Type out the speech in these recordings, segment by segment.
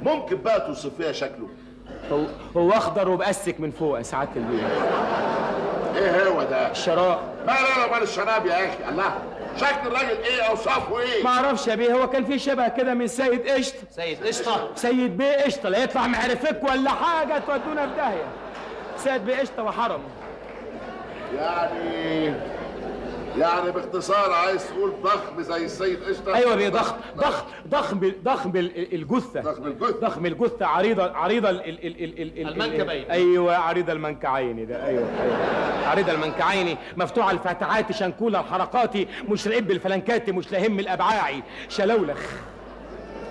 ممكن بقى توصفيها شكله؟ هو اخضر وبأسك من فوق يا سعاده البيه. ايه هو ده؟ الشراب. لا مال الشراب يا اخي، الله. شكل الراجل ايه؟ اوصافه ايه؟ ما اعرفش يا بيه، هو كان في شبه كده من سيد قشطه. سيد قشطه؟ سيد بيه قشطه، لا يطلع معرفك ولا حاجه تودونا في داهيه. سيد بيه قشطه وحرم. يعني باختصار عايز تقول ضخم زي السيد قشطه؟ ايوه بيه، ضخم الجثه. ضخم الجثه، عريضه المنكبين. ايوه عريضه المنكعين ده، ايوه عريضه المنكعين، مفتوحه الفتحات، شنكوله الحركات، مشرقين بالفلنكات، مش لاهم الابعاعي، شلولخ.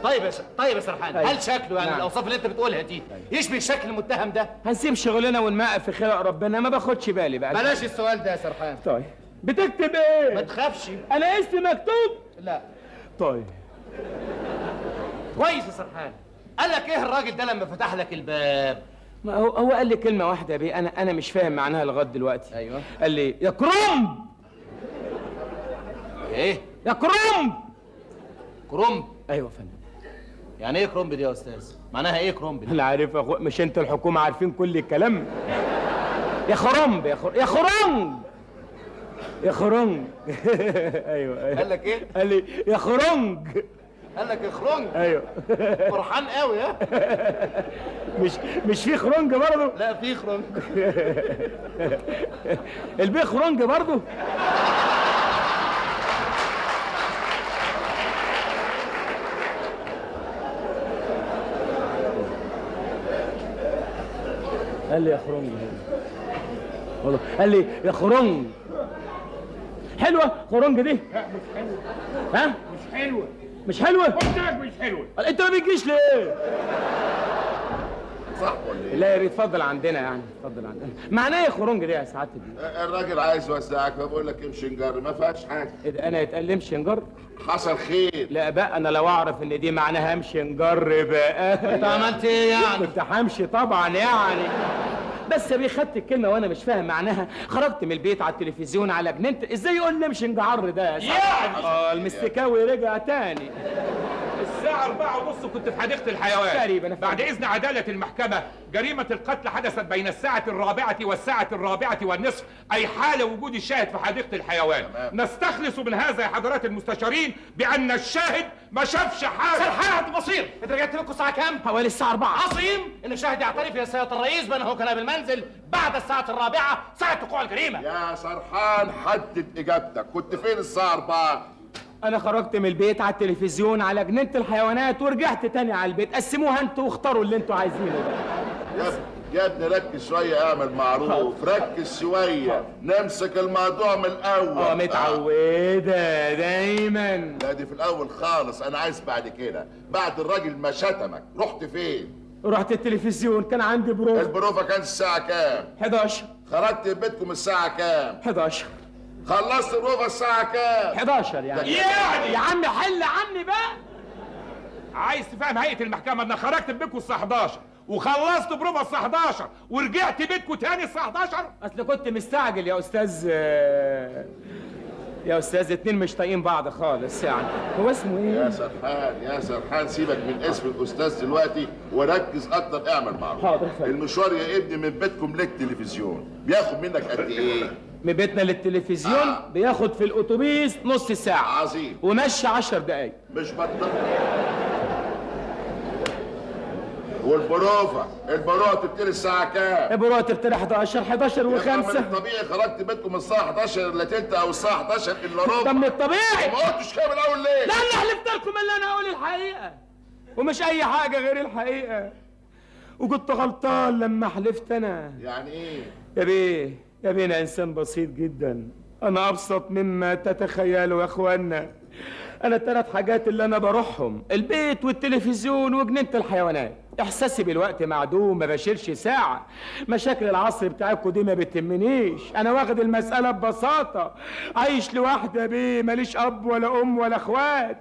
طيب يا سرحان، هل شكله يعني الاوصاف اللي انت بتقولها دي يشبه شكل المتهم ده؟ هنسيب شغلنا ونمقف في خلق ربنا، ما باخدش بالي بقى. بلاش السؤال ده يا سرحان. طيب بتكتب ايه؟ ما تخافش. انا اسمي مكتوب؟ لا. طيب كويس يا سرحان. قال لك ايه الراجل ده لما فتح لك الباب؟ ما هو قال لي كلمه واحده يا بيه، انا مش فاهم معناها لغايه دلوقتي. ايوه. قال لي يا كرنب. ايه؟ يا كرنب. كرنب؟ ايوه يا فندم. يعني ايه كرنب دي يا استاذ؟ معناها ايه كرنب دي؟ انا عارف يا مش انت الحكومه عارفين كل الكلام. يا خرنب يا خرنج يا خرنج. ايوه. قال لك ايه؟ قال لي يا خرنج. قال لك يا خرنج؟ ايوه. فرحان قوي ها؟ مش في خرنج برضه؟ لا في خرنج. البيه خرنج برضه؟ قال لي يا خرنج والله، قال لي يا خرنج. حلوه خرنج دي؟ لا مش حلوه. ها؟ مش حلوه. مش حلوه؟ قلت لك مش حلوه. انت ما بتجيش ليه؟ صح ولا ايه؟ لا يا ريت اتفضل عندنا، يعني اتفضل عندنا. معناه ايه خرنج دي يا سعاده دي؟ الراجل عايز يوسعك فبقول لك امشي نجر، ما فيهاش حاجه. ايه ده، انا يتقال امشي نجر؟ حصل خير. لا بقى انا لو اعرف ان دي معناها امشي نجر بقى. انت عملت ايه يعني؟ كنت همشي طبعا يعني. بس يا خدت الكلمه وانا مش فاهم معناها، خرجت من البيت على التلفزيون على جنينه، ازاي يقول لي امشي نجعر ده يا يعني المستكاوي رجع تاني. الساعة 4:30 كنت في حديقة الحيوان تقريبا. بعد إذن عدالة المحكمة، جريمة القتل حدثت بين الساعة 4 والساعة 4:30، أي حال وجود الشاهد في حديقة الحيوان. نستخلص من هذا يا حضرات المستشارين بأن الشاهد ما شافش حاجة. سرحان بصير، أنت رجعت لكم الساعة كام؟ حوالي الساعة 4. عظيم إن الشاهد يعترف يا سيادة الرئيس بأنه كان بالمنزل بعد الساعة 4 ساعة وقوع الجريمة. يا سرحان حدد إجابتك، كنت فين الساعة 4؟ انا خرجت من البيت على التلفزيون على جنينه الحيوانات ورجعت تاني على البيت. قسموها انتوا واختاروا اللي انتوا عايزينه ده. يا ابني ركز شويه، اعمل معروف، ركز شويه، نمسك الموضوع من الاول. متعوده دايما. لا دي في الاول خالص، انا عايز بعد كده، بعد الراجل ما شتمك رحت فين؟ رحت التلفزيون، كان عندي بروفا. البروفا كانت الساعه كام؟ 11. خرجت من بيتكم الساعه كام؟ 11. خلصت البروفا الساعه كام؟ 11 يعني. يعني يا عم حل عني بقى. عايز تفهم هيئة المحكمة إن خرجت من بيتكم الساعة 11 وخلصت بروفا الساعة 11 ورجعت بيتكم تاني الساعة 11؟ اصل كنت مستعجل يا استاذ. يا استاذ اتنين مش طايقين بعض خالص يعني. هو اسمه ايه؟ يا سرحان سيبك من اسم الاستاذ دلوقتي وركز اكتر، اعمل معروف. حاضر فندم. المشوار يا ابني من بيتكم للتلفزيون بياخد منك قد ايه؟ من بيتنا للتلفزيون بياخد في الاتوبيس نص ساعة. عظيم. ومشي 10 دقايق. مش بطل. والبروفا بتبتدي الساعة كام؟ البروفا تبتدي 11 و5. من الطبيعي خرجت بيتكم الساعة 11 الا تلت او الساعة 11 الا ربع. ده من الطبيعي. ما قلتش كده من الاول ليه؟ لا انا حلفت لكم ان انا اقول الحقيقة ومش اي حاجة غير الحقيقة، وكنت غلطان لما حلفت انا. يعني ايه؟ يا بيه انا انسان بسيط جدا، انا ابسط مما تتخيلوا يا اخوانا. انا الثلاث حاجات اللي انا بروحهم البيت والتلفزيون وجنينة الحيوانات. احساسي بالوقت معدوم، ما بشيلش ساعة. مشاكل العصر بتاعكم دي ما بتهمنيش، انا واخد المسألة ببساطة. عايش لوحدي يا بيه، ماليش اب ولا ام ولا اخوات.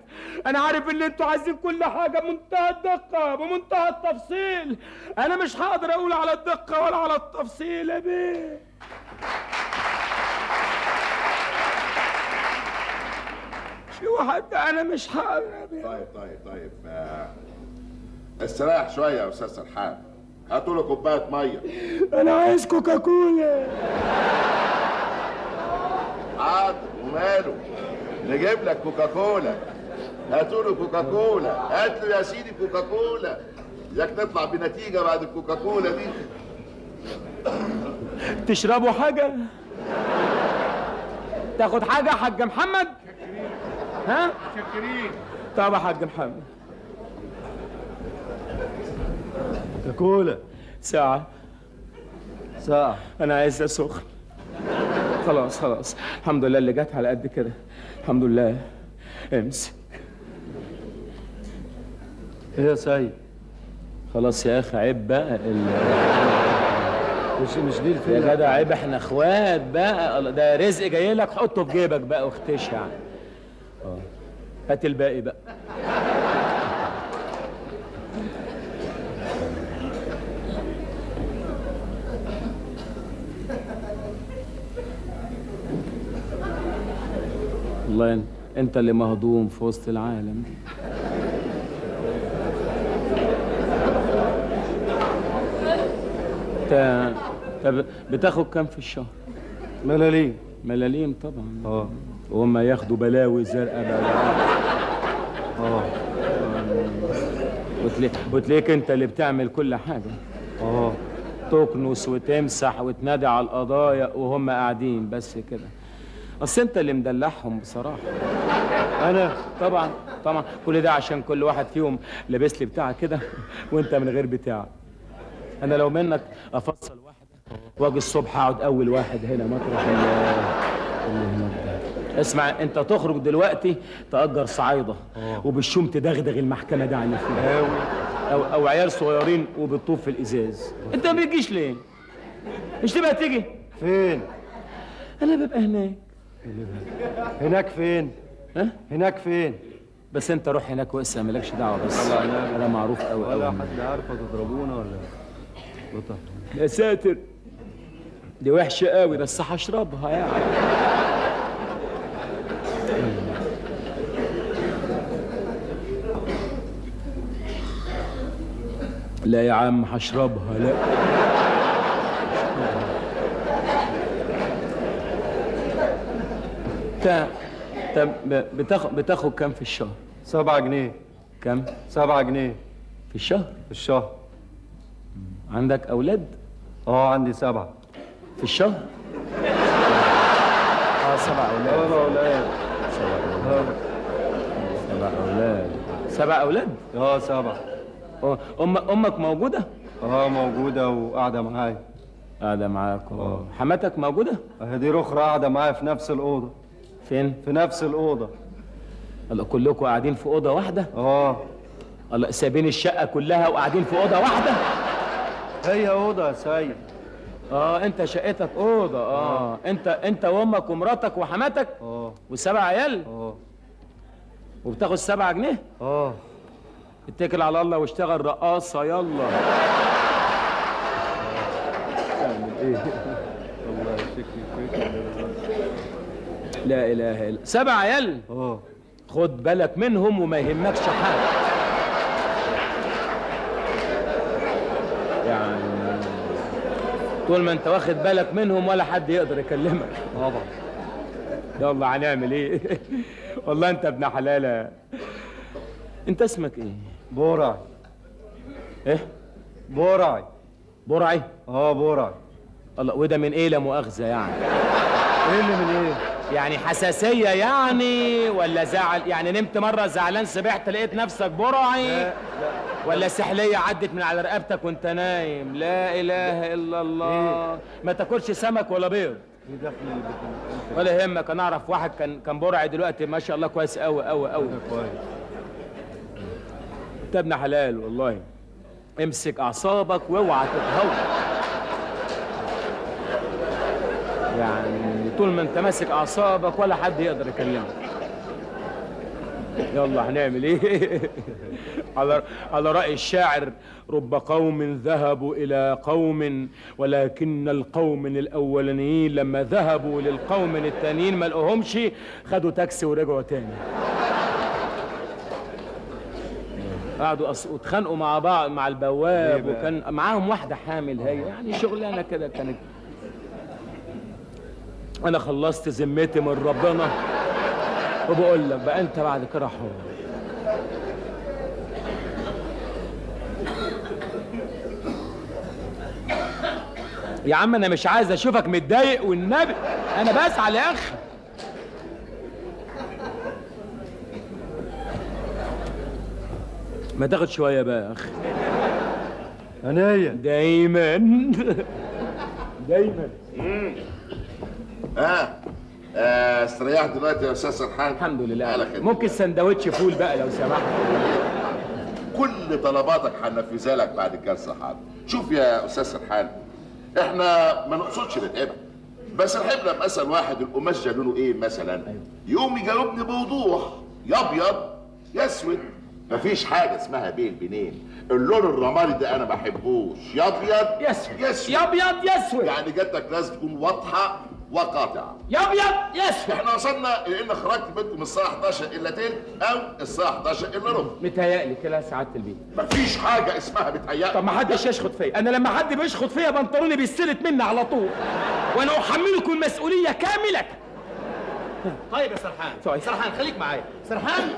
انا عارف ان انتوا عايزين كل حاجة بمنتهى الدقة بمنتهى التفصيل، انا مش هقدر اقول على الدقة ولا على التفصيل يا بيه. شو حتى انا مش هقدر يا بيه. طيب استريح شويه يا استاذ سرحان، هاتوا له كوبايه ميه. انا عايز كوكاكولا. حاضر وماله، نجيب لك كوكاكولا. هاتوا له كوكاكولا، هات له يا سيدي كوكاكولا، ياك نطلع بنتيجه بعد الكوكاكولا دي. تشربوا حاجه؟ تاخد حاجه يا حاج محمد؟ ها؟ شكرين. طب يا حاج محمد. كوكاكولا. ساعه. انا عايزها سخن. خلاص الحمد لله اللي جت على قد كده، الحمد لله. امسك. ايه يا سيد؟ خلاص يا اخي عيب بقى مش دي الفيلة يا جدع عيب، احنا اخوات بقى، ده رزق جاي لك حطه في جيبك بقى واختش يعني. هات الباقي بقى. والله انت اللي مهضوم في وسط العالم. انت بتاخد كام في الشهر؟ ملاليم طبعا. وهم ياخدوا بلاوي زرقاء بقى. وتليك انت اللي بتعمل كل حاجه. تكنس وتمسح وتنادي على القضايا وهم قاعدين بس كده. اصل انت اللي مدلعهم بصراحه. انا طبعا كل ده عشان كل واحد فيهم لابس لي بتاع كده وانت من غير بتاع. انا لو منك افصل واحده واجي الصبح اقعد اول واحد هنا مطرح اللي هناك ده. اسمع، انت تخرج دلوقتي تأجر صعايده وبالشوم تدغدغ المحكمه دي عن فيها او عيال صغيرين وبتطوف في الازاز. انت ما بتجيش ليه؟ مش تبقى تيجي؟ فين؟ انا ببقى هناك. هناك فين؟ ها؟ هناك فين؟ بس انت روح هناك واسع، مالكش دعوه. بس انا معروف قوي ولا حد عارفه تضربونا ولا بطل. يا ساتر، دي وحشه قوي بس هشربها يعني. لا يا عم هشربها. لا بتاخد كام في الشهر؟ 7 جنيه. كام؟ 7 جنيه في الشهر؟ في الشهر. عندك أولاد؟ عندي 7 في الشهر؟ 7 أولاد. 7 أولاد؟ 7. أمك موجودة؟ موجودة وقاعدة معايا. قاعدة معاك. حماتك موجودة؟ دي رخرة قاعدة معايا في نفس الأوضة. فين؟ في نفس الأوضة. الله، كلكم قاعدين في أوضة واحدة؟ الله، سايبين الشقة كلها وقاعدين في أوضة واحدة؟ هي أوضة يا سيد. انت شقتك أوضة. انت وامك ومراتك وحماتك؟ و7 عيال؟ وبتاخد 7 جنيه؟ اتكل على الله واشتغل رقاصة يلا. تعمل ايه؟ والله شكلي لا اله الا 7 عيال؟ خد بالك منهم وما يهمكش حاجة يعني. طول ما انت واخد بالك منهم ولا حد يقدر يكلمك. طبعا. يلا هنعمل ايه؟ والله انت ابن حلالة. انت اسمك ايه؟ برعي. ايه؟ برعي. برعي؟ برعي. الله، وده من ايه لا مؤاخذة يعني؟ ايه اللي من ايه؟ يعني حساسية يعني ولا زعل؟ يعني نمت مرة زعلان سبحت لقيت نفسك برعي؟ لا. ولا سحلية عدت من على رقبتك وانت نايم؟ لا اله الا الله. ما تاكلش سمك ولا بيض ولا يهمك. انا اعرف واحد كان برعي دلوقتي ما شاء الله كويس قوي قوي قوي. كويس. انت ابن حلال والله. امسك اعصابك واوعى تتهور يعني. طول ما انت ماسك اعصابك ولا حد يقدر يكلمك. يلا هنعمل ايه؟ على رأي الشاعر: رب قوم ذهبوا إلى قوم ولكن القوم الأولانيين لما ذهبوا للقوم التانيين ما لقوهمش خدوا تاكسي ورجعوا تاني. قعدوا اتخانقوا مع بعض مع البواب، ليه بقى؟ وكان معاهم واحده حامل هي، يعني شغلانه كده كانت. انا خلصت ذمتي من ربنا وبقول لك بقى انت بعد كده حر. يا عم انا مش عايز اشوفك متضايق والنبي، انا بزعل يا اخي. ما تاخد شويه بقى يا اخي. عينيا. دايما دايما. استريحت دلوقتي يا استاذ سرحان؟ الحمد لله على على خير. ممكن سندوتش فول بقى لو سمحت. كل طلباتك هنفذها لك بعد الجلسه حاضر. شوف يا استاذ سرحان، احنا ما نقصدش نتعبك، بس نحب لما اسال واحد القماش ده لونه ايه مثلا، يقوم يجاوبني بوضوح، يا ابيض يا اسود. مفيش حاجه اسمها بين بينين. اللون الرمادي ده انا ما بحبوش، يا ابيض يا اسود يا اسود. يا ابيض يا اسود. يعني جدك لازم تكون واضحه وقاطعه. يا ابيض يا اسود. احنا وصلنا الى ان خرجت بيتكم الساعه 11 الا تلت او الساعه 11 الا ربع. متهيألي كده سعادة البيت. مفيش حاجه اسمها بتهيألي. طب ما حدش يشخط فيا، انا لما حد بيشخط فيا بنطلوني بيستلت مني على طول، وانا احملكم المسؤوليه كامله. طيب يا سرحان، طيب. سرحان خليك معايا. سرحان،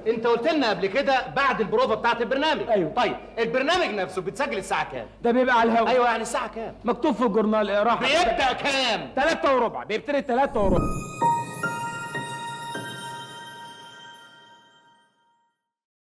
انت قلت لنا قبل كده بعد البروفا بتاعت البرنامج. أيوه. طيب البرنامج نفسه بتسجل الساعه كام؟ ده بيبقى على الهوا. ايوه يعني الساعه كام؟ مكتوب في الجورنال راح بيبدا كام؟ 3 وربع، بيبتدي 3 وربع.